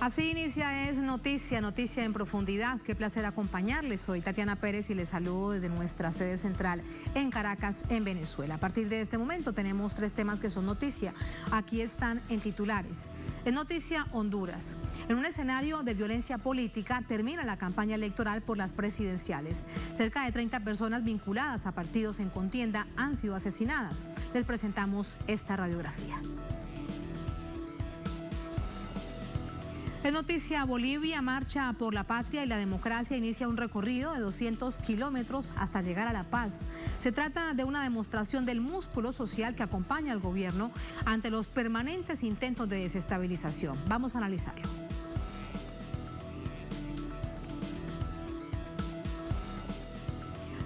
Así inicia Es Noticia, noticia en profundidad. Qué placer acompañarles. Soy Tatiana Pérez y les saludo desde nuestra sede central en Caracas, en Venezuela. A partir de este momento tenemos 3 temas que son noticia. Aquí están en titulares. En noticia, Honduras. En un escenario de violencia política termina la campaña electoral por las presidenciales. Cerca de 30 personas vinculadas a partidos en contienda han sido asesinadas. Les presentamos esta radiografía. En noticia, Bolivia, Marcha por la Patria y la Democracia inicia un recorrido de 200 kilómetros hasta llegar a La Paz. Se trata de una demostración del músculo social que acompaña al gobierno ante los permanentes intentos de desestabilización. Vamos a analizarlo.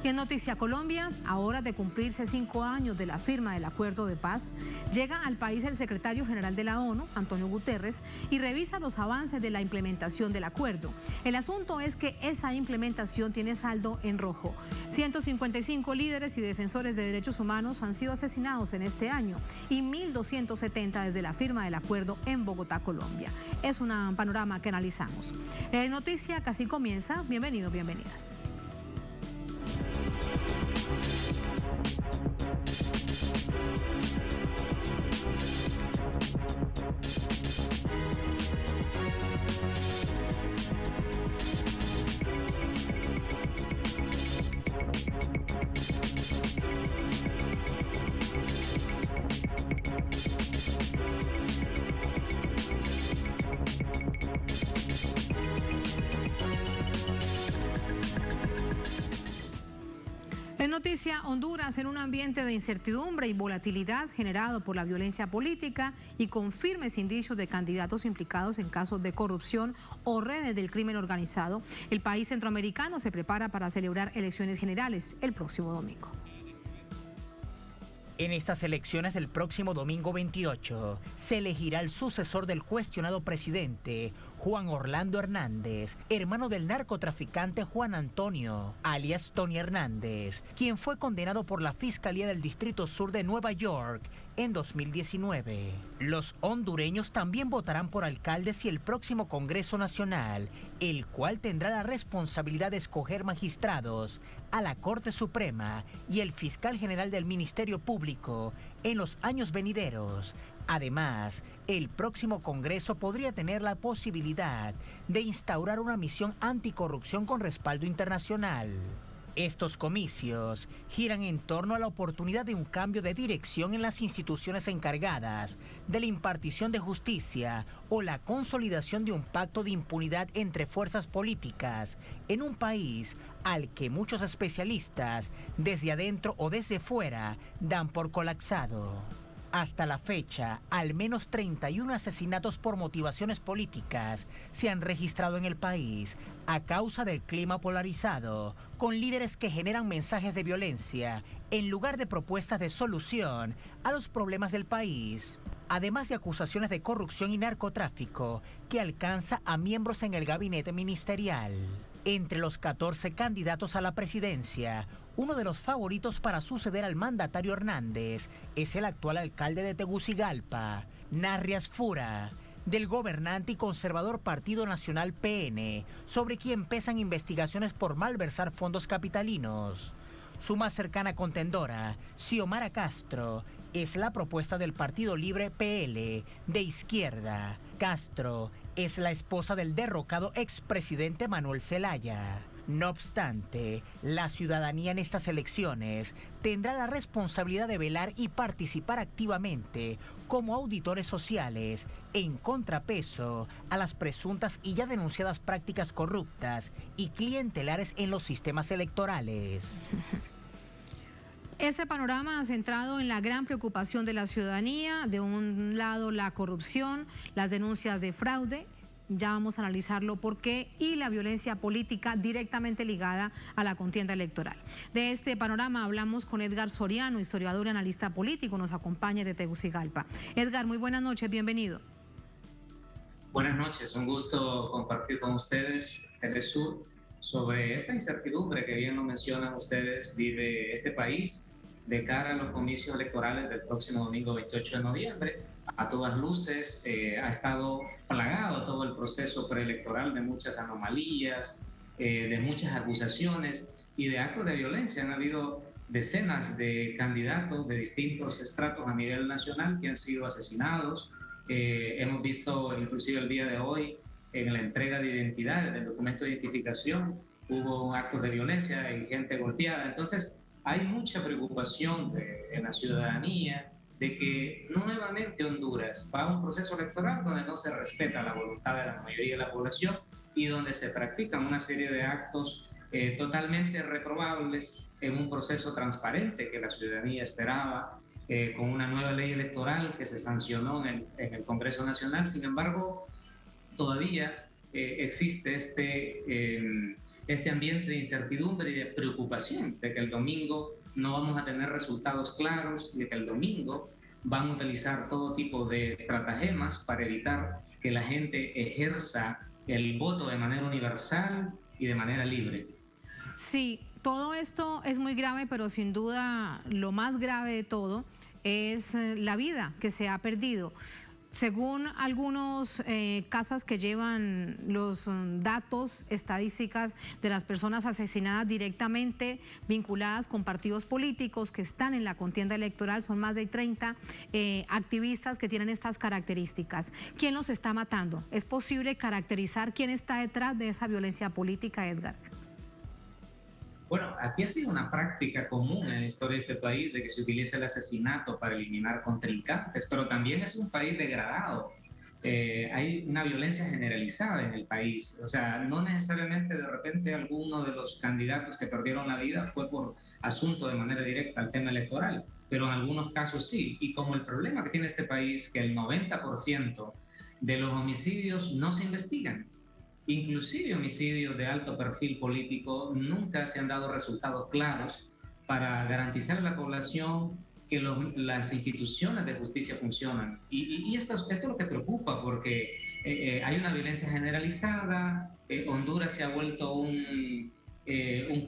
Y en Noticia Colombia, a horas de cumplirse 5 años de la firma del acuerdo de paz, llega al país el secretario general de la ONU, Antonio Guterres, y revisa los avances de la implementación del acuerdo. El asunto es que esa implementación tiene saldo en rojo. 155 líderes y defensores de derechos humanos han sido asesinados en este año y 1.270 desde la firma del acuerdo en Bogotá, Colombia. Es un panorama que analizamos. Noticia casi comienza. Bienvenidos, bienvenidas. En noticia, Honduras, en un ambiente de incertidumbre y volatilidad generado por la violencia política y con firmes indicios de candidatos implicados en casos de corrupción o redes del crimen organizado, el país centroamericano se prepara para celebrar elecciones generales el próximo domingo. En estas elecciones del próximo domingo 28 se elegirá el sucesor del cuestionado presidente Juan Orlando Hernández, hermano del narcotraficante Juan Antonio, alias Tony Hernández, quien fue condenado por la Fiscalía del Distrito Sur de Nueva York en 2019. Los hondureños también votarán por alcaldes y el próximo Congreso Nacional, el cual tendrá la responsabilidad de escoger magistrados a la Corte Suprema y el fiscal general del Ministerio Público en los años venideros. Además, el próximo Congreso podría tener la posibilidad de instaurar una misión anticorrupción con respaldo internacional. Estos comicios giran en torno a la oportunidad de un cambio de dirección en las instituciones encargadas de la impartición de justicia o la consolidación de un pacto de impunidad entre fuerzas políticas en un país al que muchos especialistas, desde adentro o desde fuera, dan por colapsado. Hasta la fecha, al menos 31 asesinatos por motivaciones políticas se han registrado en el país a causa del clima polarizado, con líderes que generan mensajes de violencia en lugar de propuestas de solución a los problemas del país, además de acusaciones de corrupción y narcotráfico que alcanza a miembros en el gabinete ministerial. Entre los 14 candidatos a la presidencia, uno de los favoritos para suceder al mandatario Hernández es el actual alcalde de Tegucigalpa, Narrias Fura, del gobernante y conservador Partido Nacional PN, sobre quien pesan investigaciones por malversar fondos capitalinos. Su más cercana contendora, Xiomara Castro, es la propuesta del Partido Libre PL, de izquierda. Castro es la esposa del derrocado expresidente Manuel Zelaya. No obstante, la ciudadanía en estas elecciones tendrá la responsabilidad de velar y participar activamente como auditores sociales en contrapeso a las presuntas y ya denunciadas prácticas corruptas y clientelares en los sistemas electorales. Este panorama ha centrado en la gran preocupación de la ciudadanía, de un lado la corrupción, las denuncias de fraude, ya vamos a analizarlo por qué, y la violencia política directamente ligada a la contienda electoral. De este panorama hablamos con Edgar Soriano, historiador y analista político, nos acompaña de Tegucigalpa. Edgar, muy buenas noches, bienvenido. Buenas noches, un gusto compartir con ustedes, Telesur, sobre esta incertidumbre que bien lo mencionan ustedes, vive este país de cara a los comicios electorales del próximo domingo 28 de noviembre. A todas luces ha estado plagado todo el proceso preelectoral de muchas anomalías, de muchas acusaciones y de actos de violencia. Han habido decenas de candidatos de distintos estratos a nivel nacional que han sido asesinados. Hemos visto inclusive el día de hoy en la entrega de identidades, del documento de identificación, hubo actos de violencia y gente golpeada. Entonces hay mucha preocupación en la ciudadanía de que nuevamente Honduras va a un proceso electoral donde no se respeta la voluntad de la mayoría de la población y donde se practican una serie de actos totalmente reprobables en un proceso transparente que la ciudadanía esperaba, con una nueva ley electoral que se sancionó en el Congreso Nacional. Sin embargo, todavía existe este ambiente de incertidumbre y de preocupación de que el domingo no vamos a tener resultados claros, de que el domingo van a utilizar todo tipo de estratagemas para evitar que la gente ejerza el voto de manera universal y de manera libre. Sí, todo esto es muy grave, pero sin duda lo más grave de todo es la vida que se ha perdido. Según algunos casas que llevan los datos, estadísticas de las personas asesinadas directamente vinculadas con partidos políticos que están en la contienda electoral, son más de 30 activistas que tienen estas características. ¿Quién los está matando? ¿Es posible caracterizar quién está detrás de esa violencia política, Edgar? Bueno, aquí ha sido una práctica común en la historia de este país de que se utilice el asesinato para eliminar contrincantes, pero también es un país degradado. Hay una violencia generalizada en el país. O sea, no necesariamente de repente alguno de los candidatos que perdieron la vida fue por asunto de manera directa al tema electoral, pero en algunos casos sí. Y como el problema que tiene este país, que el 90% de los homicidios no se investigan, inclusive homicidios de alto perfil político, nunca se han dado resultados claros para garantizar a la población que las instituciones de justicia funcionan. Y esto es lo que preocupa, porque hay una violencia generalizada, Honduras se ha vuelto un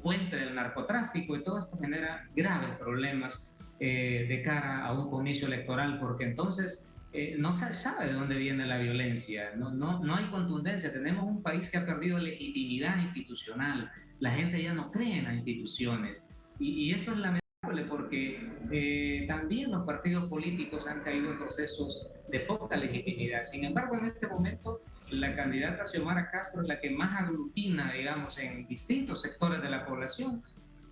puente del narcotráfico y todo esto genera graves problemas de cara a un comicio electoral, porque entonces no se sabe de dónde viene la violencia, no hay contundencia. Tenemos un país que ha perdido legitimidad institucional, la gente ya no cree en las instituciones y esto es lamentable porque también los partidos políticos han caído en procesos de poca legitimidad. Sin embargo, en este momento la candidata Xiomara Castro es la que más aglutina, digamos, en distintos sectores de la población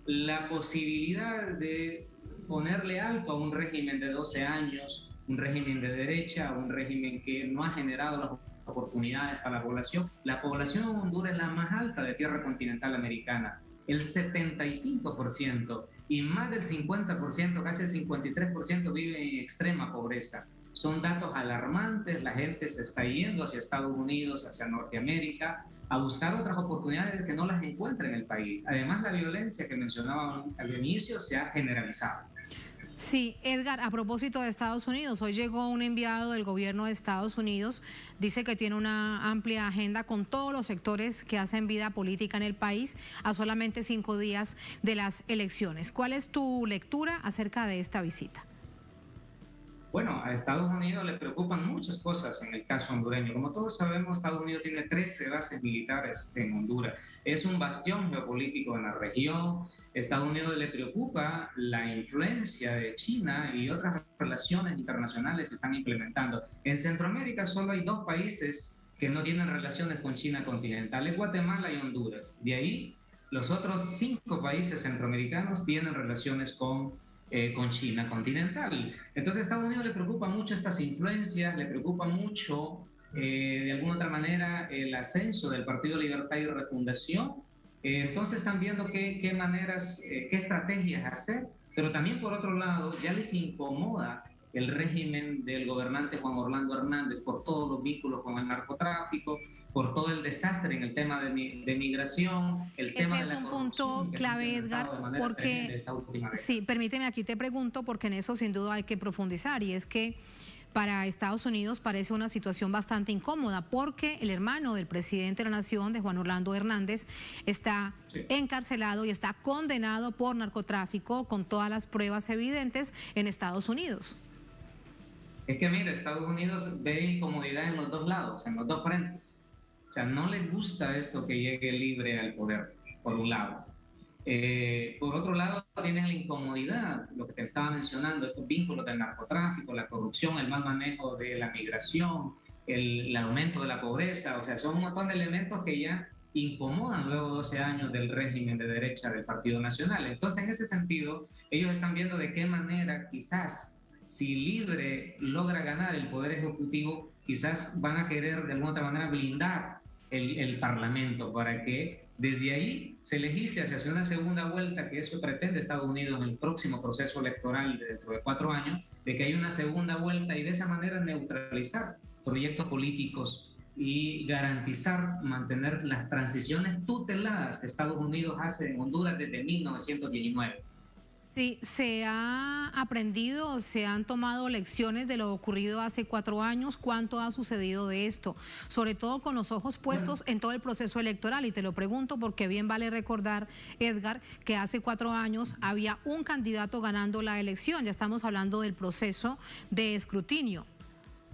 la posibilidad de ponerle alto a un régimen de 12 años, un régimen de derecha, un régimen que no ha generado las oportunidades para la población. La población en Honduras es la más alta de tierra continental americana, el 75%, y más del 50%, casi el 53% vive en extrema pobreza. Son datos alarmantes, la gente se está yendo hacia Estados Unidos, hacia Norteamérica, a buscar otras oportunidades que no las encuentra en el país. Además, la violencia que mencionaba al inicio se ha generalizado. Sí, Edgar, a propósito de Estados Unidos, hoy llegó un enviado del gobierno de Estados Unidos, dice que tiene una amplia agenda con todos los sectores que hacen vida política en el país a solamente 5 días de las elecciones. ¿Cuál es tu lectura acerca de esta visita? Bueno, a Estados Unidos le preocupan muchas cosas en el caso hondureño. Como todos sabemos, Estados Unidos tiene 13 bases militares en Honduras. Es un bastión geopolítico en la región. Estados Unidos le preocupa la influencia de China y otras relaciones internacionales que están implementando. En Centroamérica solo hay 2 países que no tienen relaciones con China continental, es Guatemala y Honduras. De ahí, los otros 5 países centroamericanos tienen relaciones con China continental. Entonces, a Estados Unidos le preocupa mucho estas influencias, le preocupa mucho, de alguna otra manera, el ascenso del Partido Libertad y Refundación. Entonces están viendo qué maneras, qué estrategias hacer, pero también por otro lado ya les incomoda el régimen del gobernante Juan Orlando Hernández por todos los vínculos con el narcotráfico, por todo el desastre en el tema de migración, el tema de la corrupción. Ese es un punto clave, Edgar, porque, sí, permíteme, aquí te pregunto, porque en eso sin duda hay que profundizar, y es que para Estados Unidos parece una situación bastante incómoda porque el hermano del presidente de la Nación, de Juan Orlando Hernández, está encarcelado y está condenado por narcotráfico con todas las pruebas evidentes en Estados Unidos. Es que mira, Estados Unidos ve incomodidad en los dos lados, en los dos frentes. O sea, no les gusta esto que llegue libre al poder, por un lado. Por otro lado, tienen la incomodidad, lo que te estaba mencionando, estos vínculos del narcotráfico, la corrupción, el mal manejo de la migración, el aumento de la pobreza. O sea, son un montón de elementos que ya incomodan luego de 12 años del régimen de derecha del Partido Nacional. Entonces, en ese sentido, ellos están viendo de qué manera quizás, si Libre logra ganar el Poder Ejecutivo, quizás van a querer de alguna otra manera blindar el Parlamento para que desde ahí se legisle hacia una segunda vuelta, que eso pretende Estados Unidos en el próximo proceso electoral dentro de 4 años, de que haya una segunda vuelta y de esa manera neutralizar proyectos políticos y garantizar mantener las transiciones tuteladas que Estados Unidos hace en Honduras desde 1919. Sí, se ha aprendido, se han tomado lecciones de lo ocurrido hace 4 años. ¿Cuánto ha sucedido de esto? Sobre todo con los ojos puestos en todo el proceso electoral. Y te lo pregunto porque bien vale recordar, Edgar, que hace 4 años había un candidato ganando la elección. Ya estamos hablando del proceso de escrutinio.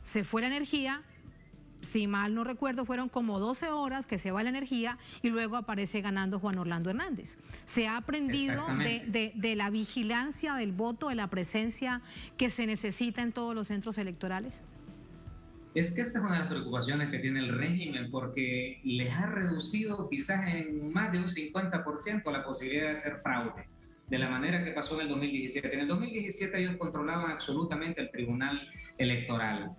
Se fue la energía. Si mal no recuerdo, fueron como 12 horas que se va la energía y luego aparece ganando Juan Orlando Hernández. ¿Se ha aprendido de la vigilancia del voto, de la presencia que se necesita en todos los centros electorales? Es que esta es una de las preocupaciones que tiene el régimen, porque les ha reducido quizás en más de un 50% la posibilidad de hacer fraude, de la manera que pasó en el 2017. En el 2017 ellos controlaban absolutamente el Tribunal Electoral.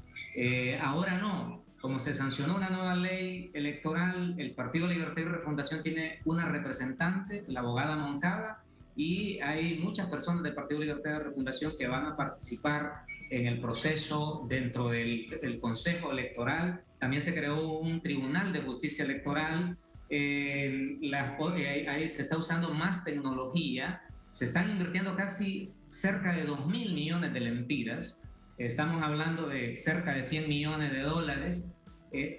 Ahora no. Como se sancionó una nueva ley electoral, el Partido Libertad y Refundación tiene una representante, la abogada Moncada, y hay muchas personas del Partido Libertad y Refundación que van a participar en el proceso dentro del Consejo Electoral. También se creó un Tribunal de Justicia Electoral. Ahí se está usando más tecnología. Se están invirtiendo casi cerca de 2.000 millones de lempiras. Estamos hablando de cerca de $100 millones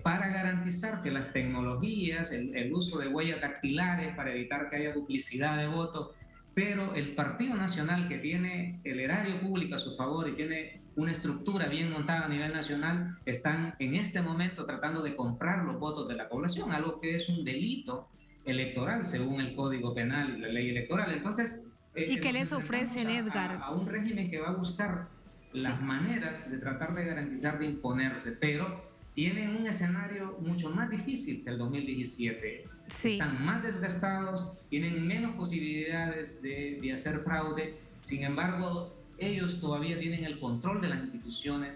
para garantizar que las tecnologías, el uso de huellas dactilares para evitar que haya duplicidad de votos, pero el Partido Nacional, que tiene el erario público a su favor y tiene una estructura bien montada a nivel nacional, están en este momento tratando de comprar los votos de la población, algo que es un delito electoral según el Código Penal y la ley electoral. Entonces, ¿y qué les ofrecen, Edgar? A un régimen que va a buscar las maneras de tratar de garantizar, de imponerse, pero tienen un escenario mucho más difícil que el 2017. Sí. Están más desgastados, tienen menos posibilidades de hacer fraude. Sin embargo, ellos todavía tienen el control de las instituciones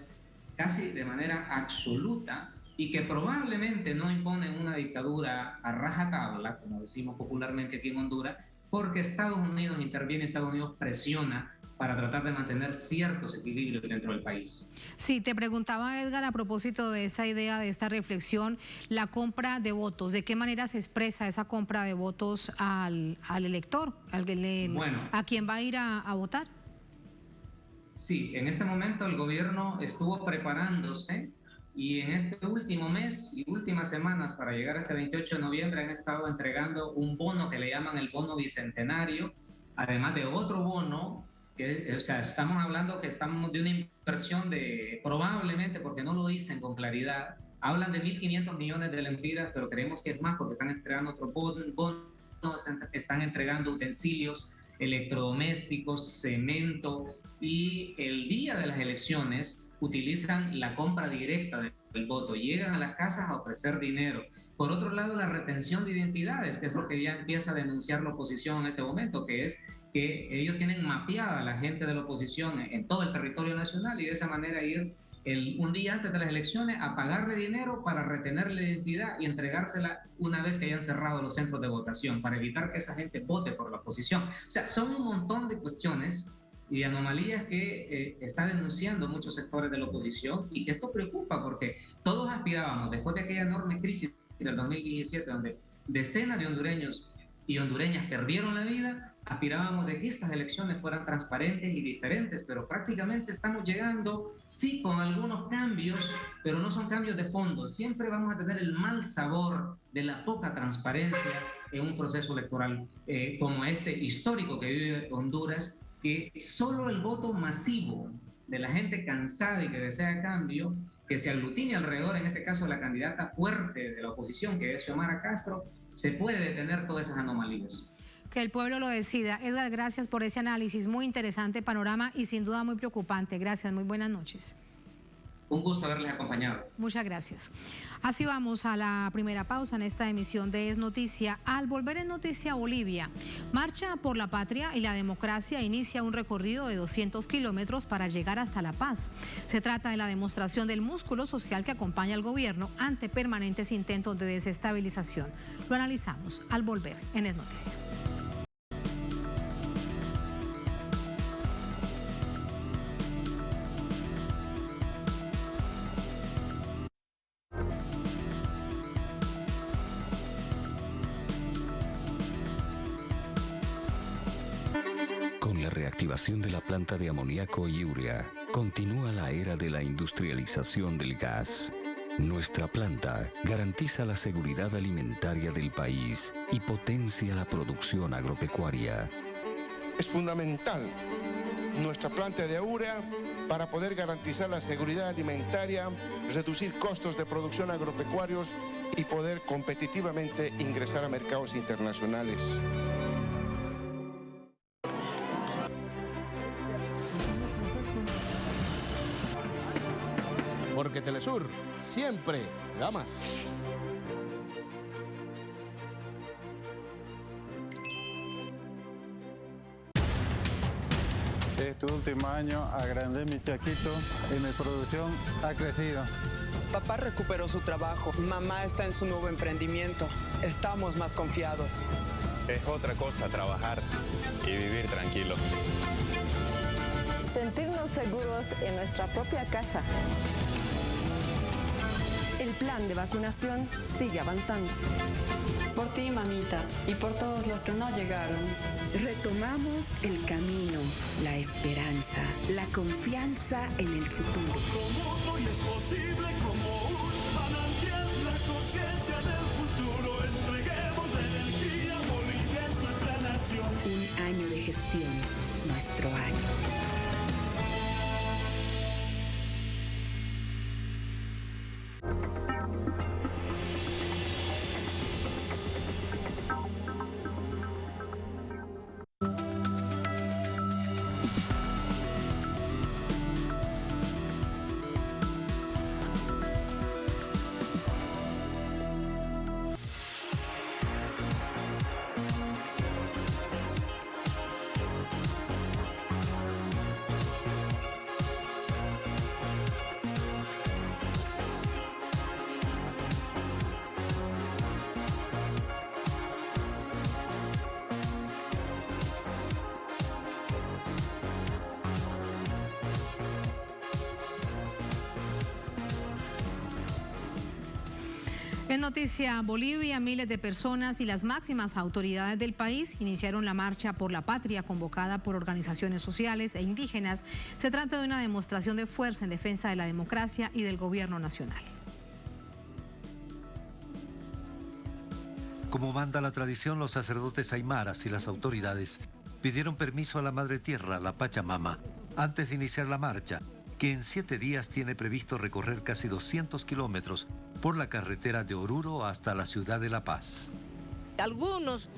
casi de manera absoluta y que probablemente no imponen una dictadura a rajatabla, como decimos popularmente aquí en Honduras, porque Estados Unidos interviene, Estados Unidos presiona para tratar de mantener ciertos equilibrios dentro del país. Sí, te preguntaba, Edgar, a propósito de esta idea, de esta reflexión, la compra de votos. ¿De qué manera se expresa esa compra de votos al elector, a quien va a ir a votar? Sí, en este momento el gobierno estuvo preparándose y en este último mes y últimas semanas para llegar a este 28 de noviembre han estado entregando un bono que le llaman el bono bicentenario, además de otro bono. O sea, estamos hablando que estamos de una inversión de probablemente, porque no lo dicen con claridad, hablan de 1.500 millones de lempiras, pero creemos que es más porque están entregando otros bonos, están entregando utensilios electrodomésticos, cemento, y el día de las elecciones utilizan la compra directa del voto, llegan a las casas a ofrecer dinero. Por otro lado, la retención de identidades, que es lo que ya empieza a denunciar la oposición en este momento, que es que ellos tienen mapeada a la gente de la oposición en todo el territorio nacional y de esa manera ir un día antes de las elecciones a pagarle dinero para retener la identidad y entregársela una vez que hayan cerrado los centros de votación, para evitar que esa gente vote por la oposición. O sea, son un montón de cuestiones y anomalías que está denunciando muchos sectores de la oposición y que esto preocupa porque todos aspirábamos, después de aquella enorme crisis del 2017, donde decenas de hondureños y hondureñas perdieron la vida, aspirábamos de que estas elecciones fueran transparentes y diferentes, pero prácticamente estamos llegando, sí, con algunos cambios, pero no son cambios de fondo. Siempre vamos a tener el mal sabor de la poca transparencia en un proceso electoral como este histórico que vive Honduras, que solo el voto masivo de la gente cansada y que desea cambio, que se aglutine alrededor, en este caso, la candidata fuerte de la oposición, que es Xiomara Castro, se puede detener todas esas anomalías. Que el pueblo lo decida. Edgar, gracias por ese análisis, muy interesante panorama y sin duda muy preocupante. Gracias, muy buenas noches. Un gusto haberles acompañado. Muchas gracias. Así vamos a la primera pausa en esta emisión de Es Noticia. Al volver en Noticia Bolivia, Marcha por la Patria y la Democracia inicia un recorrido de 200 kilómetros para llegar hasta La Paz. Se trata de la demostración del músculo social que acompaña al gobierno ante permanentes intentos de desestabilización. Lo analizamos al volver en Es Noticia. Con la reactivación de la planta de amoníaco y urea, continúa la era de la industrialización del gas. Nuestra planta garantiza la seguridad alimentaria del país y potencia la producción agropecuaria. Es fundamental nuestra planta de urea para poder garantizar la seguridad alimentaria, reducir costos de producción agropecuarios y poder competitivamente ingresar a mercados internacionales. Porque Telesur siempre da más. Este último año agrandé mi chaquito y mi producción ha crecido. Papá recuperó su trabajo, mamá está en su nuevo emprendimiento. Estamos más confiados. Es otra cosa trabajar y vivir tranquilo. Sentirnos seguros en nuestra propia casa. El plan de vacunación sigue avanzando. Por ti, mamita, y por todos los que no llegaron. Retomamos el camino, la esperanza, la confianza en el futuro. Como hoy es posible, como un manantial, la conciencia del futuro. Entreguemos la energía, Bolivia es nuestra nación. Un año de gestión, nuestro año. En Noticia Bolivia, miles de personas y las máximas autoridades del país iniciaron la Marcha por la Patria convocada por organizaciones sociales e indígenas. Se trata de una demostración de fuerza en defensa de la democracia y del gobierno nacional. Como manda la tradición, los sacerdotes aymaras y las autoridades pidieron permiso a la Madre Tierra, la Pachamama, antes de iniciar la marcha, que en 7 días tiene previsto recorrer casi 200 kilómetros por la carretera de Oruro hasta la ciudad de La Paz. Algunos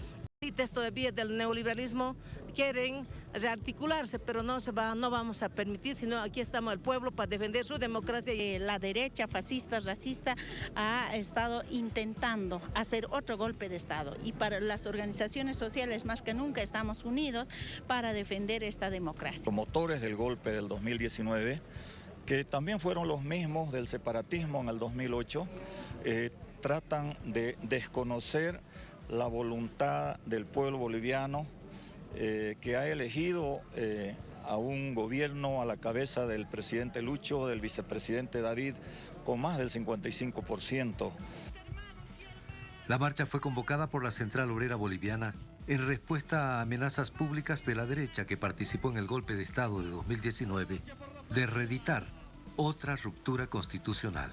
élites todavía del neoliberalismo quieren rearticularse, pero no vamos a permitir, sino aquí estamos el pueblo para defender su democracia. La derecha fascista, racista, ha estado intentando hacer otro golpe de Estado y para las organizaciones sociales más que nunca estamos unidos para defender esta democracia. Promotores del golpe del 2019, que también fueron los mismos del separatismo en el 2008, tratan de desconocer la voluntad del pueblo boliviano que ha elegido a un gobierno a la cabeza del presidente Lucho, del vicepresidente David, con más del 55%. La marcha fue convocada por la Central Obrera Boliviana en respuesta a amenazas públicas de la derecha que participó en el golpe de Estado de 2019 de reeditar otra ruptura constitucional.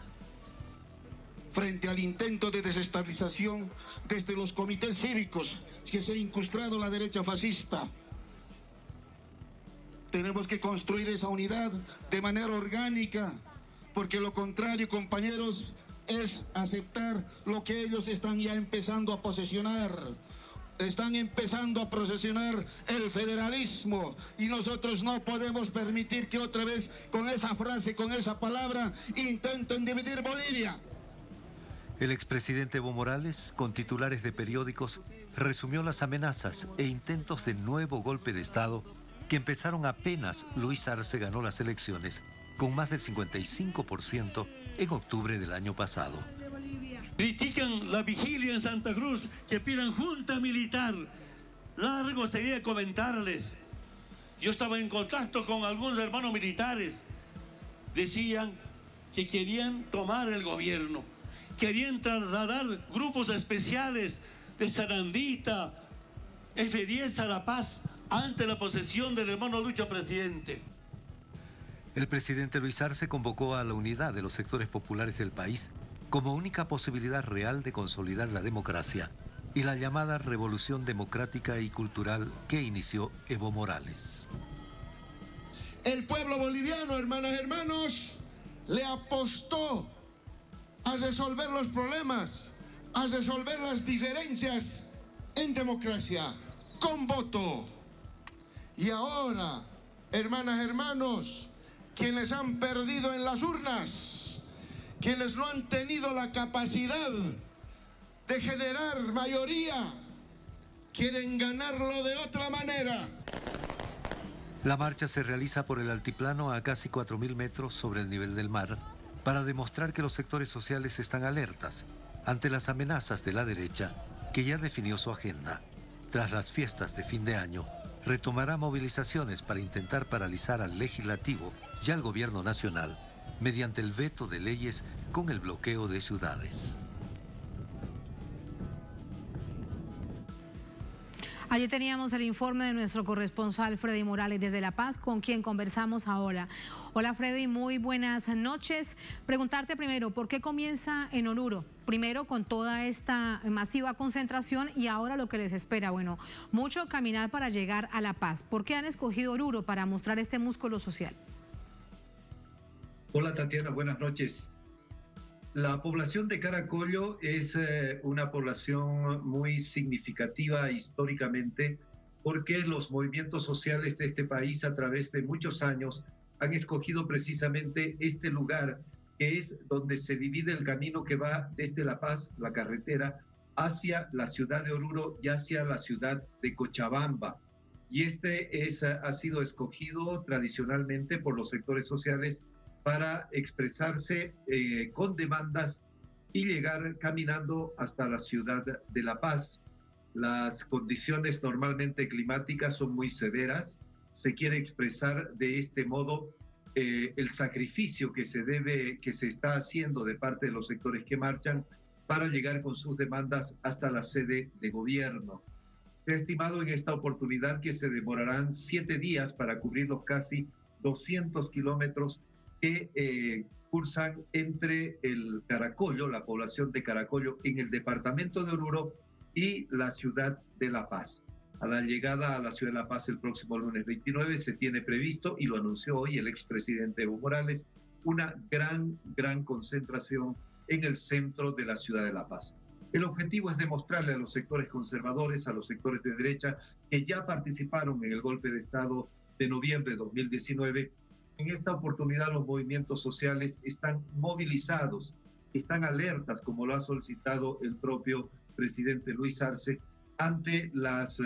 Frente al intento de desestabilización desde los comités cívicos que se ha incrustado la derecha fascista, tenemos que construir esa unidad de manera orgánica, porque lo contrario, compañeros, es aceptar lo que ellos están ya empezando a posesionar. Están empezando a posesionar el federalismo y nosotros no podemos permitir que otra vez con esa frase, con esa palabra, intenten dividir Bolivia. El expresidente Evo Morales, con titulares de periódicos, resumió las amenazas e intentos de nuevo golpe de Estado que empezaron apenas Luis Arce ganó las elecciones, con más del 55% en octubre del año pasado. Critican la vigilia en Santa Cruz, que pidan junta militar. Largo sería comentarles. Yo estaba en contacto con algunos hermanos militares. Decían que querían tomar el gobierno. Querían trasladar grupos especiales de Sarandita, F-10 a La Paz, ante la posesión del hermano Lucho presidente. El presidente Luis Arce convocó a la unidad de los sectores populares del país como única posibilidad real de consolidar la democracia y la llamada revolución democrática y cultural que inició Evo Morales. El pueblo boliviano, hermanas y hermanos, le apostó a resolver los problemas, a resolver las diferencias en democracia, con voto. Y ahora, hermanas y hermanos, quienes han perdido en las urnas, quienes no han tenido la capacidad de generar mayoría, quieren ganarlo de otra manera. La marcha se realiza por el altiplano a casi 4.000 metros sobre el nivel del mar para demostrar que los sectores sociales están alertas ante las amenazas de la derecha, que ya definió su agenda. Tras las fiestas de fin de año, retomará movilizaciones para intentar paralizar al legislativo y al gobierno nacional mediante el veto de leyes con el bloqueo de ciudades. Allí teníamos el informe de nuestro corresponsal Freddy Morales desde La Paz, con quien conversamos ahora. Hola Freddy, muy buenas noches. Preguntarte primero, ¿por qué comienza en Oruro? Primero con toda esta masiva concentración y ahora lo que les espera. Bueno, mucho caminar para llegar a La Paz. ¿Por qué han escogido Oruro para mostrar este músculo social? Hola Tatiana, buenas noches. La población de Caracollo es una población muy significativa históricamente porque los movimientos sociales de este país a través de muchos años han escogido precisamente este lugar que es donde se divide el camino que va desde La Paz, la carretera, hacia la ciudad de Oruro y hacia la ciudad de Cochabamba. Y ha sido escogido tradicionalmente por los sectores sociales para expresarse con demandas y llegar caminando hasta la ciudad de La Paz. Las condiciones normalmente climáticas son muy severas. Se quiere expresar de este modo el sacrificio que se está haciendo de parte de los sectores que marchan para llegar con sus demandas hasta la sede de gobierno. Se ha estimado en esta oportunidad que se demorarán 7 días para cubrir los casi 200 kilómetros que cursan entre el Caracollo, la población de Caracollo, en el departamento de Oruro y la ciudad de La Paz. A la llegada a la ciudad de La Paz el próximo lunes 29 se tiene previsto, y lo anunció hoy el expresidente Evo Morales, una gran concentración en el centro de la ciudad de La Paz. El objetivo es demostrarle a los sectores conservadores, a los sectores de derecha, que ya participaron en el golpe de Estado de noviembre de 2019. En esta oportunidad los movimientos sociales están movilizados, están alertas, como lo ha solicitado el propio presidente Luis Arce, ante las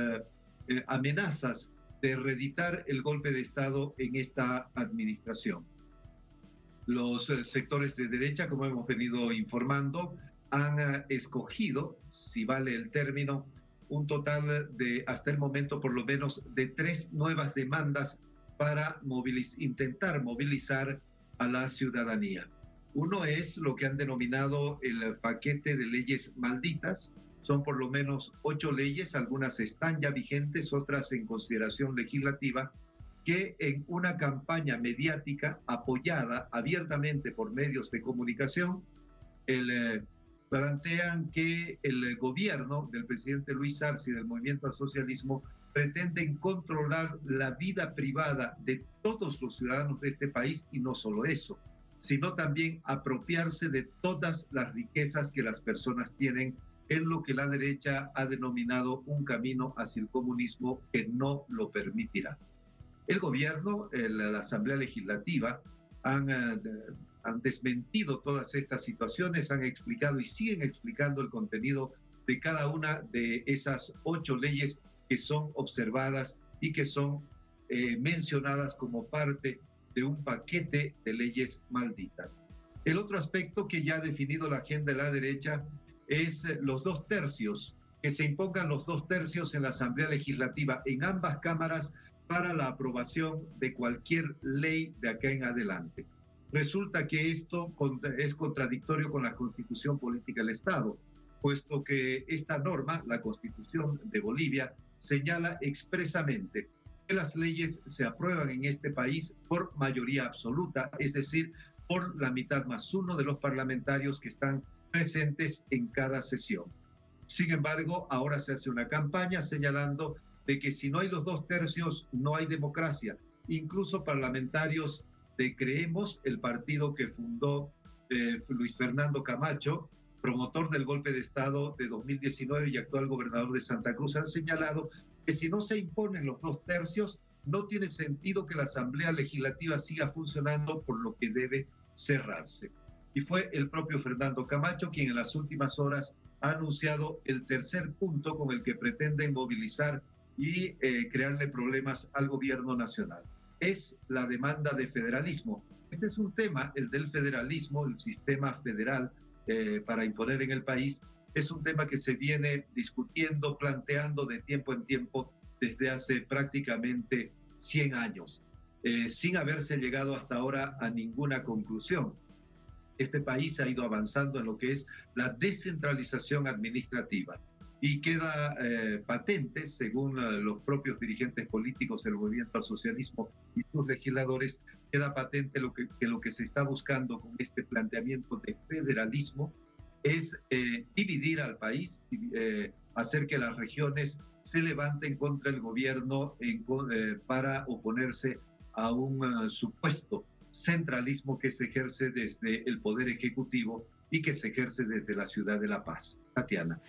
amenazas de reeditar el golpe de Estado en esta administración. Los sectores de derecha, como hemos venido informando, han escogido, si vale el término, un total de, hasta el momento, por lo menos de 3 nuevas demandas para intentar movilizar a la ciudadanía. Uno es lo que han denominado el paquete de leyes malditas. Son por lo menos 8 leyes, algunas están ya vigentes, otras en consideración legislativa, que en una campaña mediática apoyada abiertamente por medios de comunicación, plantean que el gobierno del presidente Luis Arce y del Movimiento al Socialismo pretenden controlar la vida privada de todos los ciudadanos de este país, y no solo eso, sino también apropiarse de todas las riquezas que las personas tienen, en lo que la derecha ha denominado un camino hacia el comunismo que no lo permitirá. El gobierno, la Asamblea Legislativa, han desmentido todas estas situaciones, han explicado y siguen explicando el contenido de cada una de esas 8 leyes que son observadas y que son mencionadas como parte de un paquete de leyes malditas. El otro aspecto que ya ha definido la agenda de la derecha es los 2 tercios, que se impongan los 2 tercios en la Asamblea Legislativa, en ambas cámaras, para la aprobación de cualquier ley de acá en adelante. Resulta que esto es contradictorio con la Constitución Política del Estado, puesto que esta norma, la Constitución de Bolivia, señala expresamente que las leyes se aprueban en este país por mayoría absoluta, es decir, por la mitad más 1 de los parlamentarios que están presentes en cada sesión. Sin embargo, ahora se hace una campaña señalando de que si no hay los 2 tercios, no hay democracia. Incluso parlamentarios de Creemos, el partido que fundó Luis Fernando Camacho, promotor del golpe de Estado de 2019 y actual gobernador de Santa Cruz, han señalado que si no se imponen los 2 tercios, no tiene sentido que la Asamblea Legislativa siga funcionando, por lo que debe cerrarse. Y fue el propio Fernando Camacho quien en las últimas horas ha anunciado el tercer punto con el que pretenden movilizar y crearle problemas al gobierno nacional. Es la demanda de federalismo. Este es un tema, el del federalismo, el sistema federal para imponer en el país, es un tema que se viene discutiendo, planteando de tiempo en tiempo desde hace prácticamente 100 años, sin haberse llegado hasta ahora a ninguna conclusión. Este país ha ido avanzando en lo que es la descentralización administrativa y queda patente, según los propios dirigentes políticos del Movimiento al Socialismo y sus legisladores, queda patente que lo que se está buscando con este planteamiento de federalismo es dividir al país, hacer que las regiones se levanten contra el gobierno para oponerse a un supuesto centralismo que se ejerce desde el Poder Ejecutivo y que se ejerce desde la ciudad de La Paz. Tatiana.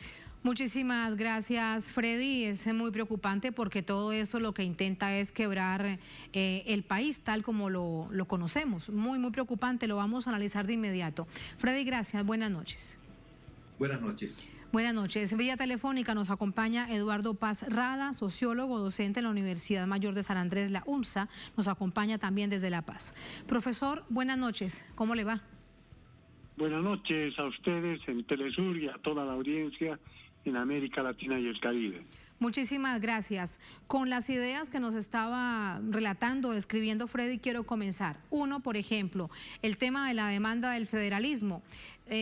Muchísimas gracias, Freddy. Es muy preocupante porque todo eso lo que intenta es quebrar el país tal como lo conocemos. Muy, muy preocupante. Lo vamos a analizar de inmediato. Freddy, gracias. Buenas noches. Buenas noches. Buenas noches. En vía telefónica nos acompaña Eduardo Paz Rada, sociólogo, docente en la Universidad Mayor de San Andrés, la UNSA. Nos acompaña también desde La Paz. Profesor, buenas noches. ¿Cómo le va? Buenas noches a ustedes en Telesur y a toda la audiencia en América Latina y el Caribe. Muchísimas gracias. Con las ideas que nos estaba relatando, describiendo Freddy, quiero comenzar. Uno, por ejemplo, el tema de la demanda del federalismo.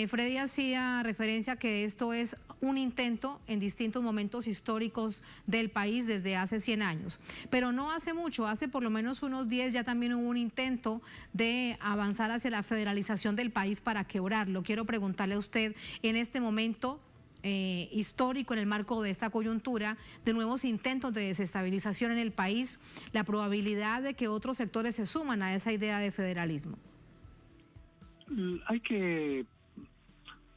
Freddy hacía referencia a que esto es un intento en distintos momentos históricos del país desde hace 100 años. Pero no hace mucho, hace por lo menos unos 10 ya también hubo un intento de avanzar hacia la federalización del país para quebrarlo. Quiero preguntarle a usted, en este momento histórico, en el marco de esta coyuntura, de nuevos intentos de desestabilización en el país, la probabilidad de que otros sectores se suman a esa idea de federalismo. Hay que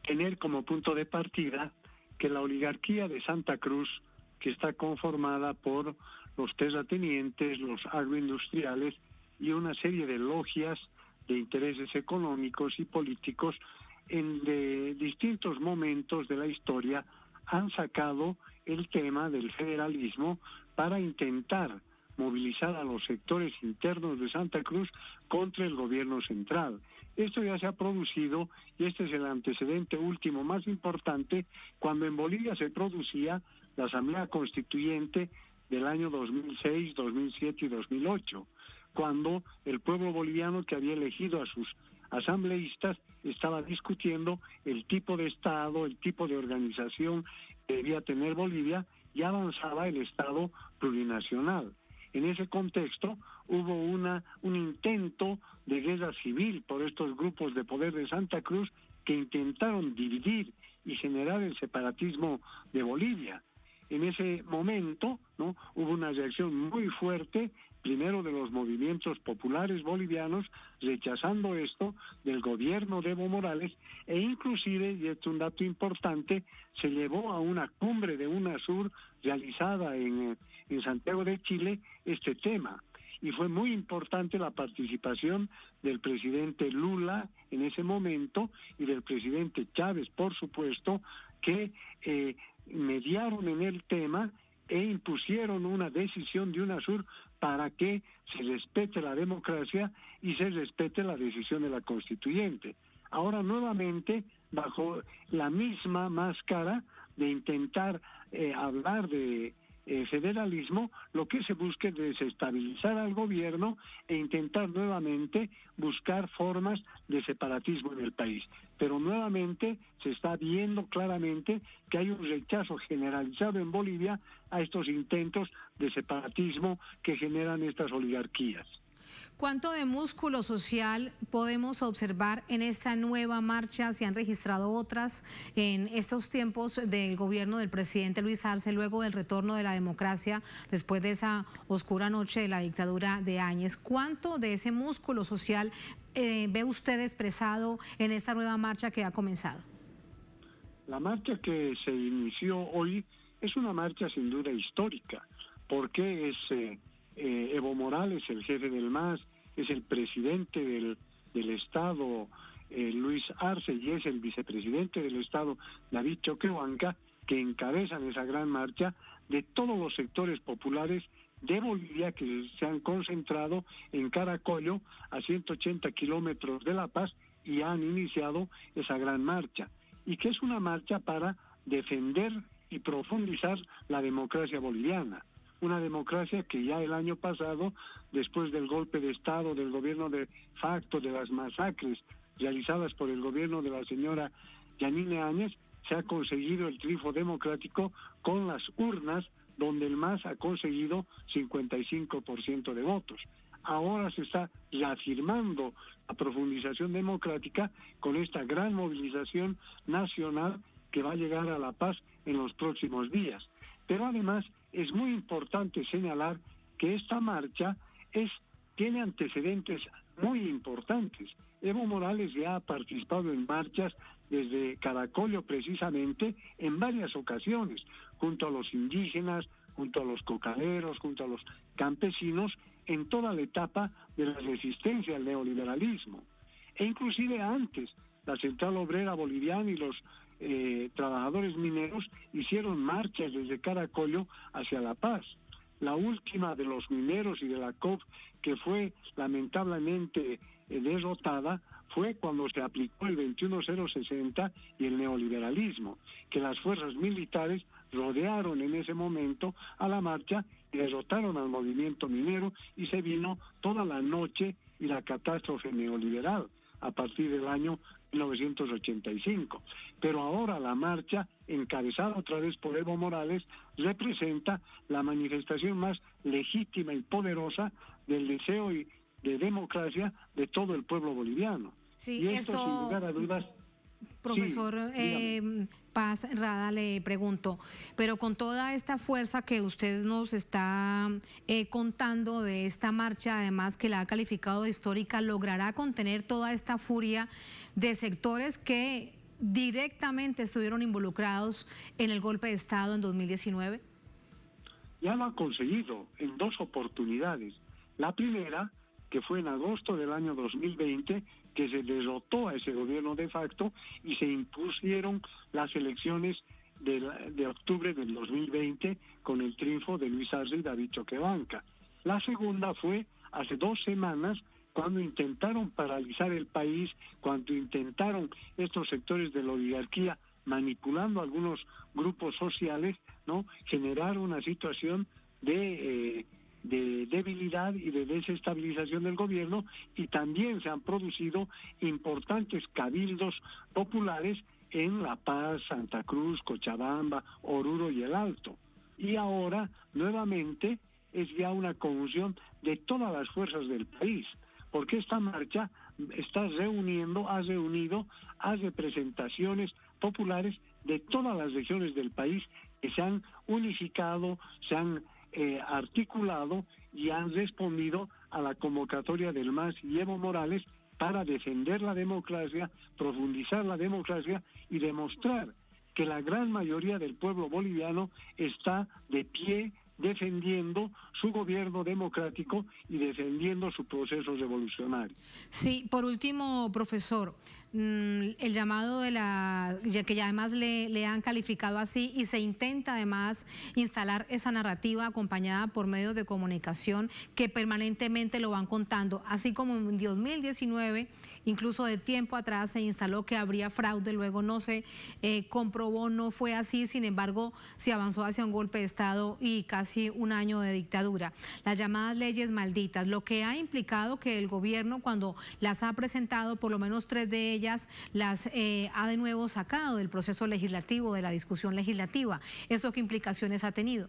tener como punto de partida que la oligarquía de Santa Cruz, que está conformada por los terratenientes, los agroindustriales y una serie de logias de intereses económicos y políticos, de distintos momentos de la historia han sacado el tema del federalismo para intentar movilizar a los sectores internos de Santa Cruz contra el gobierno central. Esto ya se ha producido y este es el antecedente último más importante cuando en Bolivia se producía la Asamblea Constituyente del año 2006, 2007 y 2008, cuando el pueblo boliviano, que había elegido a sus asambleístas estaba discutiendo el tipo de Estado, el tipo de organización que debía tener Bolivia, y avanzaba el Estado plurinacional. En ese contexto hubo un intento de guerra civil por estos grupos de poder de Santa Cruz que intentaron dividir y generar el separatismo de Bolivia. En ese momento, ¿no?, hubo una reacción muy fuerte, primero de los movimientos populares bolivianos, rechazando esto del gobierno de Evo Morales, e inclusive, y esto es un dato importante, se llevó a una cumbre de UNASUR realizada en Santiago de Chile este tema. Y fue muy importante la participación del presidente Lula en ese momento y del presidente Chávez, por supuesto, que mediaron en el tema e impusieron una decisión de UNASUR para que se respete la democracia y se respete la decisión de la constituyente. Ahora nuevamente, bajo la misma máscara de intentar hablar de federalismo, lo que se busca es desestabilizar al gobierno e intentar nuevamente buscar formas de separatismo en el país. Pero nuevamente se está viendo claramente que hay un rechazo generalizado en Bolivia a estos intentos de separatismo que generan estas oligarquías. ¿Cuánto de músculo social podemos observar en esta nueva marcha? ¿Se han registrado otras en estos tiempos del gobierno del presidente Luis Arce, luego del retorno de la democracia, después de esa oscura noche de la dictadura de Áñez? ¿Cuánto de ese músculo social ve usted expresado en esta nueva marcha que ha comenzado? La marcha que se inició hoy es una marcha sin duda histórica, porque es Evo Morales, el jefe del MAS, es el presidente del Estado, Luis Arce, y es el vicepresidente del Estado, David Choquehuanca, que encabezan esa gran marcha de todos los sectores populares de Bolivia que se han concentrado en Caracollo, a 180 kilómetros de La Paz, y han iniciado esa gran marcha, y que es una marcha para defender y profundizar la democracia boliviana. Una democracia que ya el año pasado, después del golpe de Estado, del gobierno de facto, de las masacres realizadas por el gobierno de la señora Yanine Áñez, se ha conseguido el triunfo democrático con las urnas, donde el MAS ha conseguido 55% de votos. Ahora se está reafirmando la profundización democrática con esta gran movilización nacional que va a llegar a La Paz en los próximos días. Pero además es muy importante señalar que esta marcha tiene antecedentes muy importantes. Evo Morales ya ha participado en marchas desde Caracollo precisamente en varias ocasiones, junto a los indígenas, junto a los cocaleros, junto a los campesinos, en toda la etapa de la resistencia al neoliberalismo. E inclusive antes, la Central Obrera Boliviana y los trabajadores mineros hicieron marchas desde Caracollo hacia La Paz. La última de los mineros y de la COP, que fue lamentablemente derrotada, fue cuando se aplicó el 21060 y el neoliberalismo, que las fuerzas militares rodearon en ese momento a la marcha y derrotaron al movimiento minero, y se vino toda la noche y la catástrofe neoliberal a partir del año 1985. Pero ahora la marcha, encabezada otra vez por Evo Morales, representa la manifestación más legítima y poderosa del deseo de democracia de todo el pueblo boliviano. Sí, y esto sin lugar a dudas... Profesor Paz Rada, le pregunto, pero con toda esta fuerza que usted nos está contando de esta marcha, además que la ha calificado de histórica, ¿logrará contener toda esta furia de sectores que directamente estuvieron involucrados en el golpe de Estado en 2019? Ya lo ha conseguido en dos oportunidades. La primera, que fue en agosto del año 2020, que se derrotó a ese gobierno de facto y se impusieron las elecciones de octubre del 2020 con el triunfo de Luis Arce y David Choquehuanca. La segunda fue hace 2 semanas, cuando intentaron paralizar el país, cuando intentaron estos sectores de la oligarquía, manipulando algunos grupos sociales, ¿no?, generar una situación de de debilidad y de desestabilización del gobierno, y también se han producido importantes cabildos populares en La Paz, Santa Cruz, Cochabamba, Oruro y El Alto. Y ahora, nuevamente, es ya una conjunción de todas las fuerzas del país, porque esta marcha ha reunido a representaciones populares de todas las regiones del país que se han unificado, se han articulado y han respondido a la convocatoria del MAS y Evo Morales para defender la democracia, profundizar la democracia y demostrar que la gran mayoría del pueblo boliviano está de pie defendiendo su gobierno democrático y defendiendo su proceso revolucionario. Sí, por último, profesor, el llamado de ya que ya además le han calificado así, y se intenta además instalar esa narrativa acompañada por medios de comunicación que permanentemente lo van contando, así como en 2019, incluso de tiempo atrás se instaló que habría fraude, luego no se comprobó, no fue así, sin embargo se avanzó hacia un golpe de Estado y casi un año de dictadura. Las llamadas leyes malditas, lo que ha implicado que el gobierno, cuando las ha presentado, por lo menos 3 de ellas las ha de nuevo sacado del proceso legislativo, de la discusión legislativa. ¿Esto qué implicaciones ha tenido?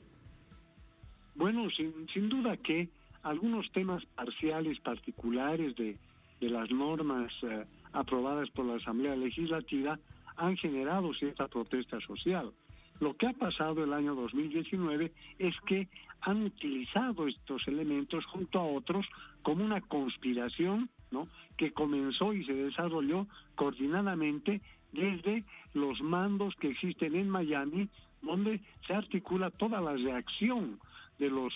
Bueno, sin duda que algunos temas parciales, particulares de las normas aprobadas por la Asamblea Legislativa han generado cierta protesta social. Lo que ha pasado el año 2019 es que han utilizado estos elementos junto a otros como una conspiración, ¿no?, que comenzó y se desarrolló coordinadamente desde los mandos que existen en Miami, donde se articula toda la reacción de los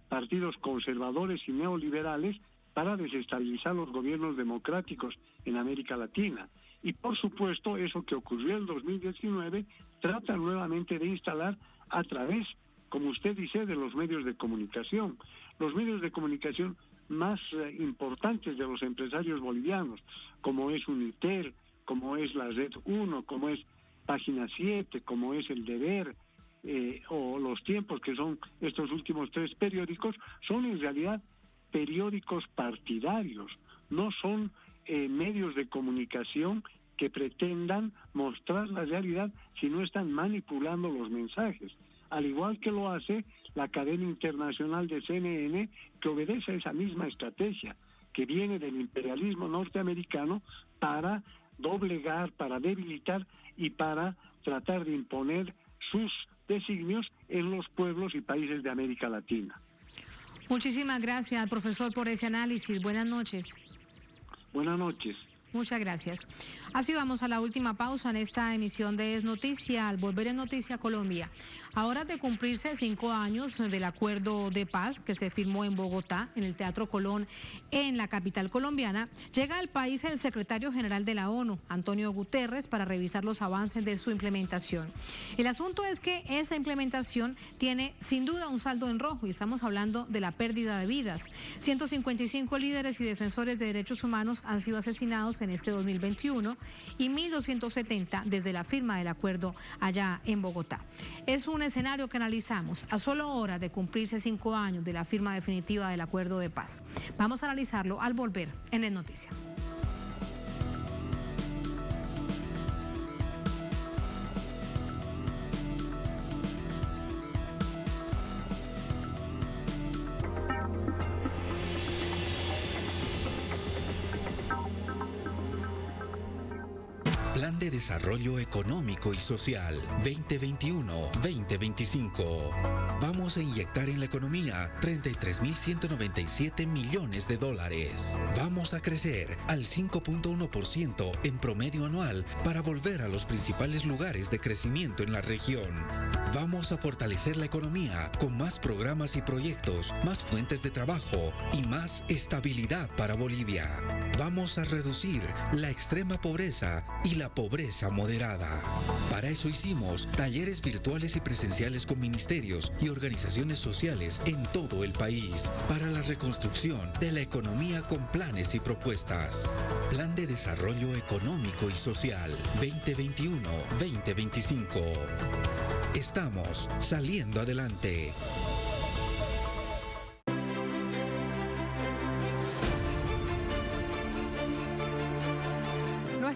partidos conservadores y neoliberales para desestabilizar los gobiernos democráticos en América Latina. Y por supuesto, eso que ocurrió en 2019 trata nuevamente de instalar a través, como usted dice, de los medios de comunicación. Los medios de comunicación más importantes de los empresarios bolivianos, como es Unitel, como es la Red 1, como es Página 7, como es El Deber, o Los Tiempos, que son estos últimos 3 periódicos, son en realidad periódicos partidarios, no son medios de comunicación que pretendan mostrar la realidad, si no están manipulando los mensajes, al igual que lo hace la cadena internacional de CNN, que obedece a esa misma estrategia, que viene del imperialismo norteamericano para doblegar, para debilitar y para tratar de imponer sus designios en los pueblos y países de América Latina. Muchísimas gracias, profesor, por ese análisis. Buenas noches. Buenas noches. Muchas gracias. Así vamos a la última pausa en esta emisión de Es Noticia. Al volver en Noticia Colombia, ahora de cumplirse 5 años del acuerdo de paz que se firmó en Bogotá, en el Teatro Colón, en la capital colombiana, llega al país el secretario general de la ONU, Antonio Guterres, para revisar los avances de su implementación. El asunto es que esa implementación tiene sin duda un saldo en rojo, y estamos hablando de la pérdida de vidas. 155 líderes y defensores de derechos humanos han sido asesinados en este 2021 y 1.270 desde la firma del acuerdo allá en Bogotá. Es un escenario que analizamos a solo horas de cumplirse 5 años de la firma definitiva del acuerdo de paz. Vamos a analizarlo al volver en Es Noticia. Plan de Desarrollo Económico y Social 2021-2025. Vamos a inyectar en la economía 33.197 millones de dólares. Vamos a crecer al 5.1% en promedio anual para volver a los principales lugares de crecimiento en la región. Vamos a fortalecer la economía con más programas y proyectos, más fuentes de trabajo y más estabilidad para Bolivia. Vamos a reducir la extrema pobreza y la pobreza moderada. Para eso hicimos talleres virtuales y presenciales con ministerios y organizaciones sociales en todo el país para la reconstrucción de la economía con planes y propuestas. Plan de Desarrollo Económico y Social 2021-2025. Estamos saliendo adelante.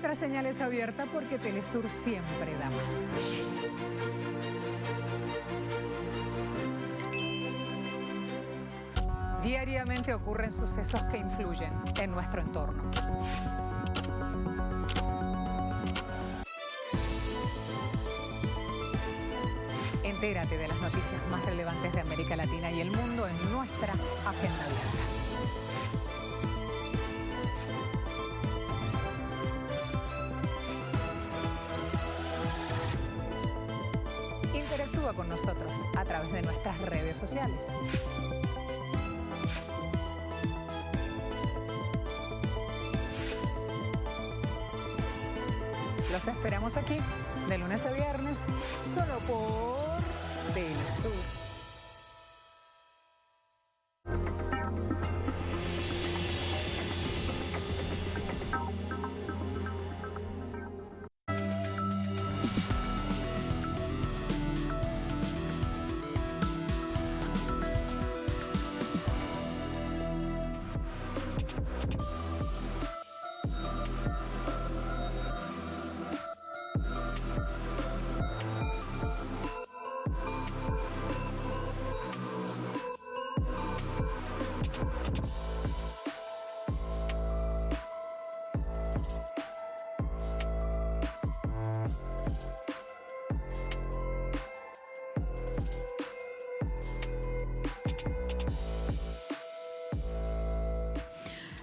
Nuestra señal es abierta porque Telesur siempre da más. Diariamente ocurren sucesos que influyen en nuestro entorno. Entérate de las noticias más relevantes de América Latina y el mundo en nuestra agenda abierta. Interactúa con nosotros a través de nuestras redes sociales. Los esperamos aquí, de lunes a viernes, solo por Telesur.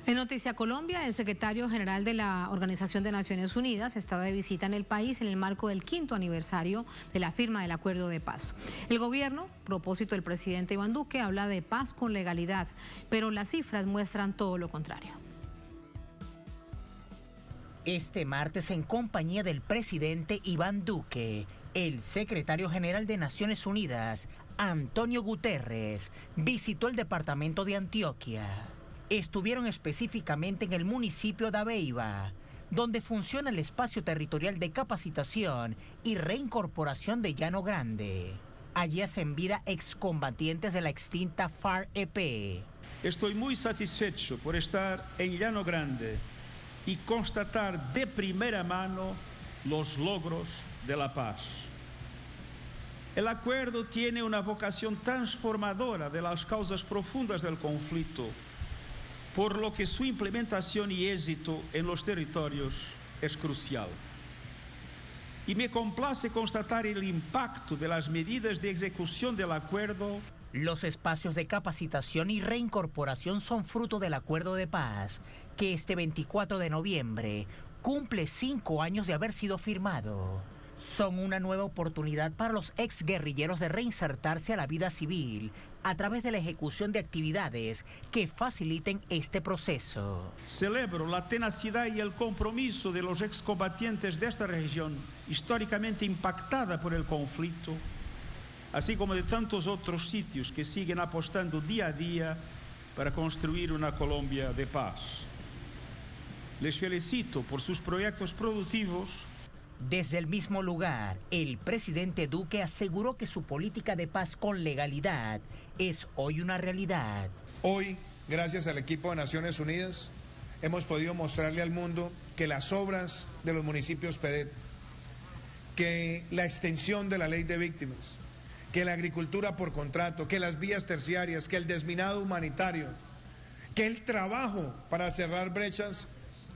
En Noticia Colombia, el secretario general de la Organización de Naciones Unidas estaba de visita en el país en el marco del 5º aniversario de la firma del Acuerdo de Paz. El gobierno, propósito del presidente Iván Duque, habla de paz con legalidad, pero las cifras muestran todo lo contrario. Este martes, en compañía del presidente Iván Duque, el secretario general de Naciones Unidas, Antonio Guterres, visitó el departamento de Antioquia. Estuvieron específicamente en el municipio de Abeiba, donde funciona el espacio territorial de capacitación y reincorporación de Llano Grande. Allí hacen vida excombatientes de la extinta FARC-EP. Estoy muy satisfecho por estar en Llano Grande y constatar de primera mano los logros de la paz. El acuerdo tiene una vocación transformadora de las causas profundas del conflicto, por lo que su implementación y éxito en los territorios es crucial. Y me complace constatar el impacto de las medidas de ejecución del acuerdo. Los espacios de capacitación y reincorporación son fruto del Acuerdo de Paz, que este 24 de noviembre cumple 5 años de haber sido firmado. Son una nueva oportunidad para los exguerrilleros de reinsertarse a la vida civil a través de la ejecución de actividades que faciliten este proceso. Celebro la tenacidad y el compromiso de los excombatientes de esta región históricamente impactada por el conflicto, así como de tantos otros sitios que siguen apostando día a día para construir una Colombia de paz. Les felicito por sus proyectos productivos. Desde el mismo lugar, el presidente Duque aseguró que su política de paz con legalidad es hoy una realidad. Hoy, gracias al equipo de Naciones Unidas, hemos podido mostrarle al mundo que las obras de los municipios PEDET, que la extensión de la ley de víctimas, que la agricultura por contrato, que las vías terciarias, que el desminado humanitario, que el trabajo para cerrar brechas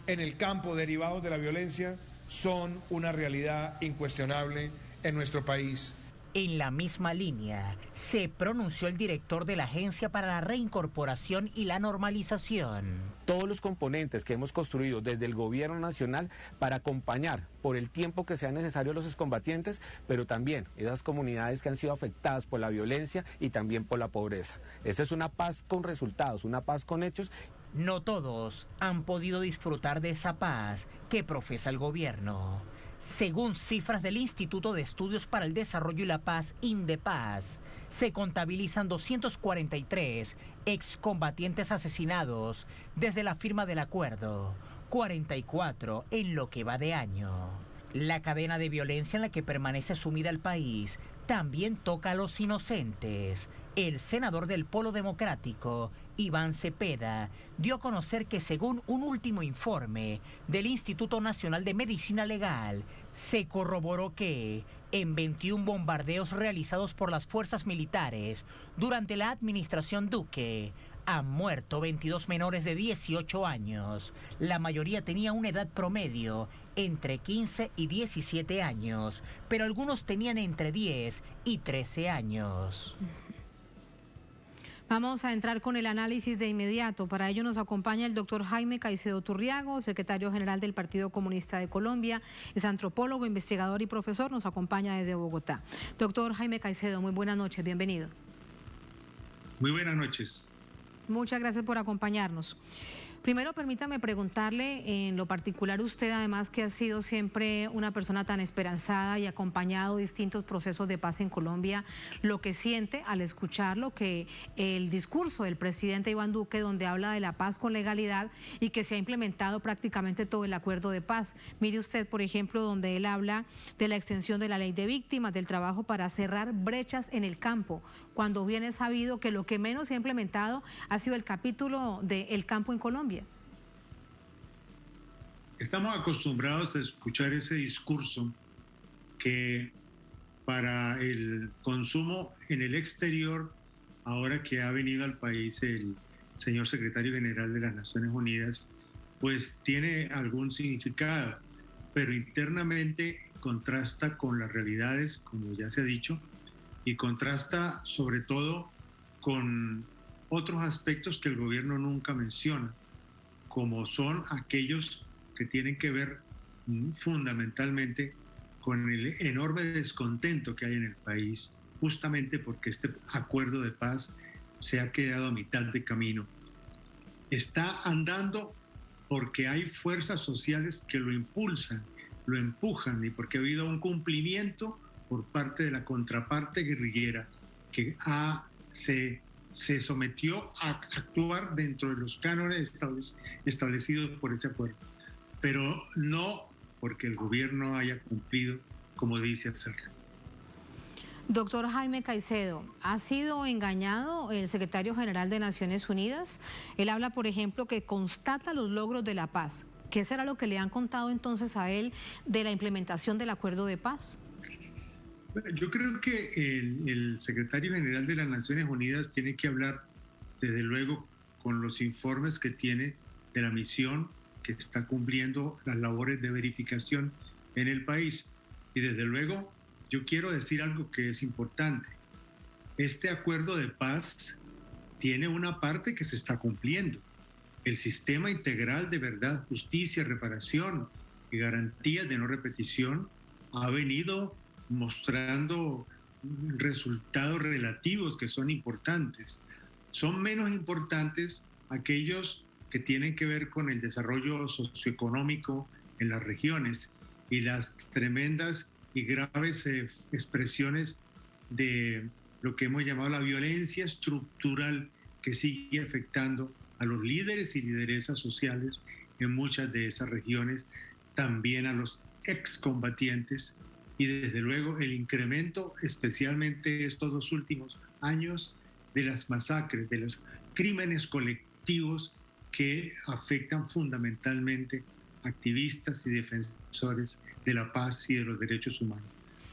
en el campo derivados de la violencia, son una realidad incuestionable en nuestro país. En la misma línea, se pronunció el director de la Agencia para la Reincorporación y la Normalización. Todos los componentes que hemos construido desde el gobierno nacional para acompañar por el tiempo que sea necesario a los excombatientes, pero también esas comunidades que han sido afectadas por la violencia y también por la pobreza. Esa es una paz con resultados, una paz con hechos. No todos han podido disfrutar de esa paz que profesa el gobierno. Según cifras del Instituto de Estudios para el Desarrollo y la Paz, INDEPAZ, se contabilizan 243 excombatientes asesinados desde la firma del acuerdo, 44 en lo que va de año. La cadena de violencia en la que permanece sumida el país también toca a los inocentes. el senador del Polo Democrático, Iván Cepeda, dio a conocer que según un último informe del Instituto Nacional de Medicina Legal, se corroboró que en 21 bombardeos realizados por las fuerzas militares durante la administración Duque, han muerto 22 menores de 18 años. La mayoría tenía una edad promedio entre 15 y 17 años, pero algunos tenían entre 10 y 13 años. Vamos a entrar con el análisis de inmediato. Para ello nos acompaña el doctor Jaime Caicedo Turriago, secretario general del Partido Comunista de Colombia. Es antropólogo, investigador y profesor. Nos acompaña desde Bogotá. Doctor Jaime Caicedo, muy buenas noches. Bienvenido. Muy buenas noches. Muchas gracias por acompañarnos. Primero, permítame preguntarle, en lo particular usted, además que ha sido siempre una persona tan esperanzada y acompañado distintos procesos de paz en Colombia, lo que siente al escucharlo, que el discurso del presidente Iván Duque, donde habla de la paz con legalidad y que se ha implementado prácticamente todo el acuerdo de paz. Mire usted, por ejemplo, donde él habla de la extensión de la ley de víctimas, del trabajo para cerrar brechas en el campo, cuando bien es sabido que lo que menos se ha implementado ha sido el capítulo del campo en Colombia. Estamos acostumbrados a escuchar ese discurso que para el consumo en el exterior, ahora que ha venido al país el señor secretario general de las Naciones Unidas, pues tiene algún significado, pero internamente contrasta con las realidades, como ya se ha dicho, y contrasta sobre todo con otros aspectos que el gobierno nunca menciona, como son aquellos que tienen que ver fundamentalmente con el enorme descontento que hay en el país, justamente porque este acuerdo de paz se ha quedado a mitad de camino. Está andando porque hay fuerzas sociales que lo impulsan, lo empujan, y porque ha habido un cumplimiento por parte de la contraparte guerrillera que se sometió a actuar dentro de los cánones establecidos por ese acuerdo, pero no porque el gobierno haya cumplido como dice hacerlo. Doctor Jaime Caicedo, ¿ha sido engañado el secretario general de Naciones Unidas? Él habla, por ejemplo, que constata los logros de la paz. ¿Qué será lo que le han contado entonces a él de la implementación del acuerdo de paz? Yo creo que el secretario general de las Naciones Unidas tiene que hablar, desde luego, con los informes que tiene de la misión que está cumpliendo las labores de verificación en el país. Y desde luego, yo quiero decir algo que es importante. Este acuerdo de paz tiene una parte que se está cumpliendo. El sistema integral de verdad, justicia, reparación y garantías de no repetición ha venido mostrando resultados relativos que son importantes. Son menos importantes aquellos que tienen que ver con el desarrollo socioeconómico en las regiones y las tremendas y graves expresiones de lo que hemos llamado la violencia estructural que sigue afectando a los líderes y lideresas sociales en muchas de esas regiones, también a los excombatientes, y desde luego el incremento, especialmente estos 2 últimos años, de las masacres, de los crímenes colectivos que afectan fundamentalmente a activistas y defensores de la paz y de los derechos humanos.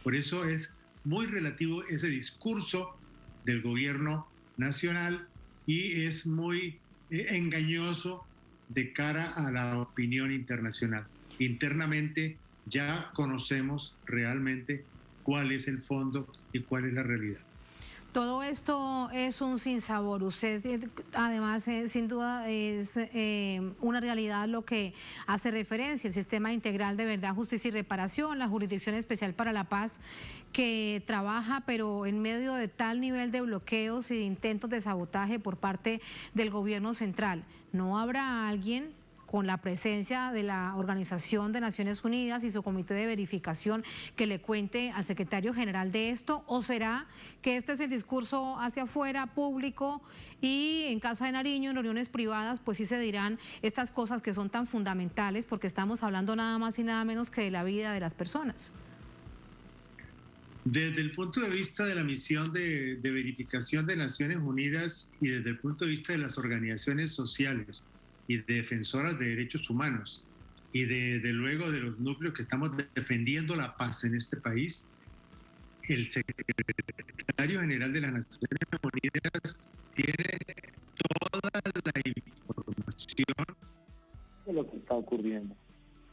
Por eso es muy relativo ese discurso del gobierno nacional y es muy engañoso de cara a la opinión internacional. Internamente ya conocemos realmente cuál es el fondo y cuál es la realidad. Todo esto es un sinsabor. Usted, además, sin duda, es una realidad lo que hace referencia, el sistema integral de verdad, justicia y reparación, la Jurisdicción Especial para la Paz, que trabaja, pero en medio de tal nivel de bloqueos y de intentos de sabotaje por parte del gobierno central. ¿No habrá alguien con la presencia de la Organización de Naciones Unidas y su comité de verificación que le cuente al secretario general de esto? ¿O será que este es el discurso hacia afuera, público, y en Casa de Nariño, en reuniones privadas, pues sí se dirán estas cosas que son tan fundamentales, porque estamos hablando nada más y nada menos que de la vida de las personas? Desde el punto de vista de la misión de verificación de Naciones Unidas y desde el punto de vista de las organizaciones sociales y defensoras de derechos humanos y desde luego de los núcleos que estamos defendiendo la paz en este país, el secretario general de las Naciones Unidas tiene toda la información de lo que está ocurriendo.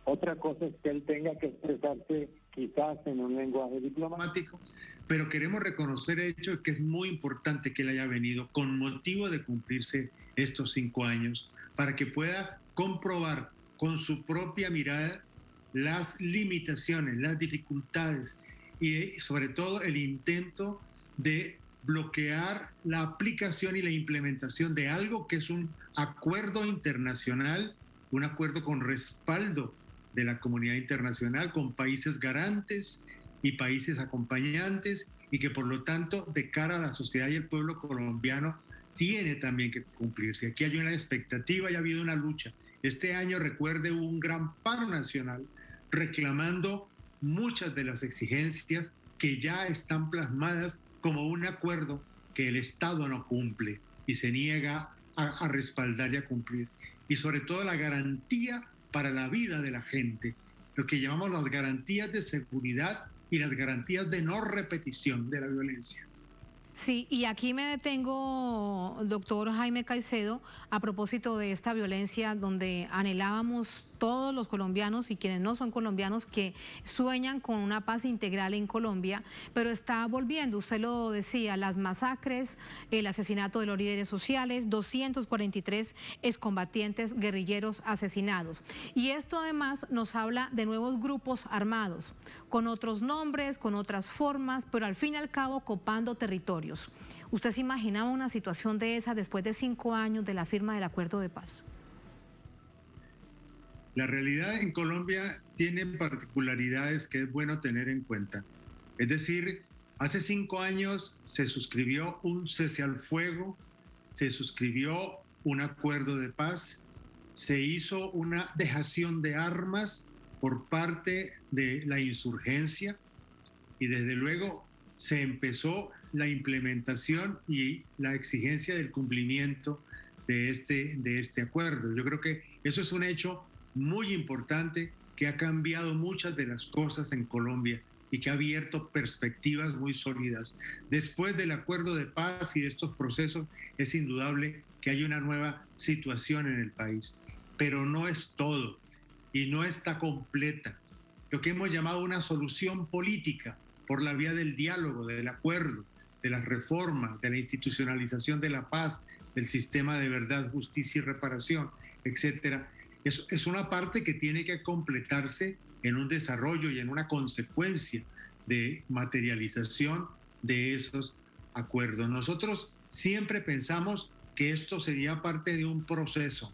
Otra cosa es que él tenga que expresarse quizás en un lenguaje diplomático. Pero queremos reconocer el hecho de que es muy importante que él haya venido con motivo de cumplirse estos 5 años para que pueda comprobar con su propia mirada las limitaciones, las dificultades y sobre todo el intento de bloquear la aplicación y la implementación de algo que es un acuerdo internacional, un acuerdo con respaldo de la comunidad internacional, con países garantes y países acompañantes, y que por lo tanto de cara a la sociedad y el pueblo colombiano tiene también que cumplirse. Aquí hay una expectativa y ha habido una lucha. Este año, recuerde, hubo un gran paro nacional reclamando muchas de las exigencias que ya están plasmadas como un acuerdo que el Estado no cumple y se niega a respaldar y a cumplir. Y sobre todo la garantía para la vida de la gente, lo que llamamos las garantías de seguridad y las garantías de no repetición de la violencia. Sí, y aquí me detengo, doctor Jaime Caicedo, a propósito de esta violencia donde anhelábamos todos los colombianos y quienes no son colombianos que sueñan con una paz integral en Colombia, pero está volviendo, usted lo decía, las masacres, el asesinato de los líderes sociales, 243 excombatientes guerrilleros asesinados. Y esto además nos habla de nuevos grupos armados, con otros nombres, con otras formas, pero al fin y al cabo copando territorios. ¿Usted se imaginaba una situación de esa después de 5 años de la firma del acuerdo de paz? La realidad en Colombia tiene particularidades que es bueno tener en cuenta. Es decir, hace 5 años se suscribió un cese al fuego, se suscribió un acuerdo de paz, se hizo una dejación de armas por parte de la insurgencia y desde luego se empezó la implementación y la exigencia del cumplimiento de este acuerdo. Yo creo que eso es un hecho muy importante que ha cambiado muchas de las cosas en Colombia y que ha abierto perspectivas muy sólidas. Después del acuerdo de paz y de estos procesos, es indudable que hay una nueva situación en el país, pero no es todo y no está completa. Lo que hemos llamado una solución política por la vía del diálogo, del acuerdo, de las reformas, de la institucionalización de la paz, del sistema de verdad, justicia y reparación, etcétera. Es una parte que tiene que completarse en un desarrollo y en una consecuencia de materialización de esos acuerdos. Nosotros siempre pensamos que esto sería parte de un proceso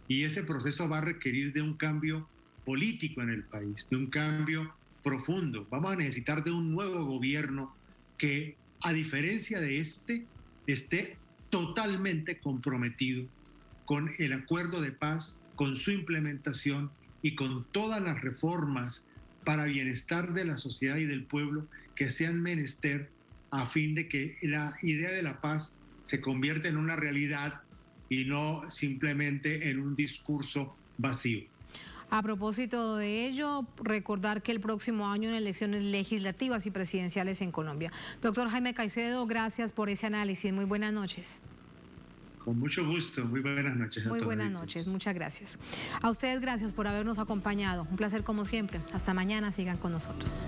y ese proceso va a requerir de un cambio político en el país, de un cambio profundo. Vamos a necesitar de un nuevo gobierno que, a diferencia de esté totalmente comprometido con el acuerdo de paz, con su implementación y con todas las reformas para bienestar de la sociedad y del pueblo que sean menester a fin de que la idea de la paz se convierta en una realidad y no simplemente en un discurso vacío. A propósito de ello, recordar que el próximo año hay elecciones legislativas y presidenciales en Colombia. Doctor Jaime Caicedo, gracias por ese análisis. Muy buenas noches. Con mucho gusto. Muy buenas noches a todos. Muy buenas noches. Muchas gracias. A ustedes gracias por habernos acompañado. Un placer como siempre. Hasta mañana. Sigan con nosotros.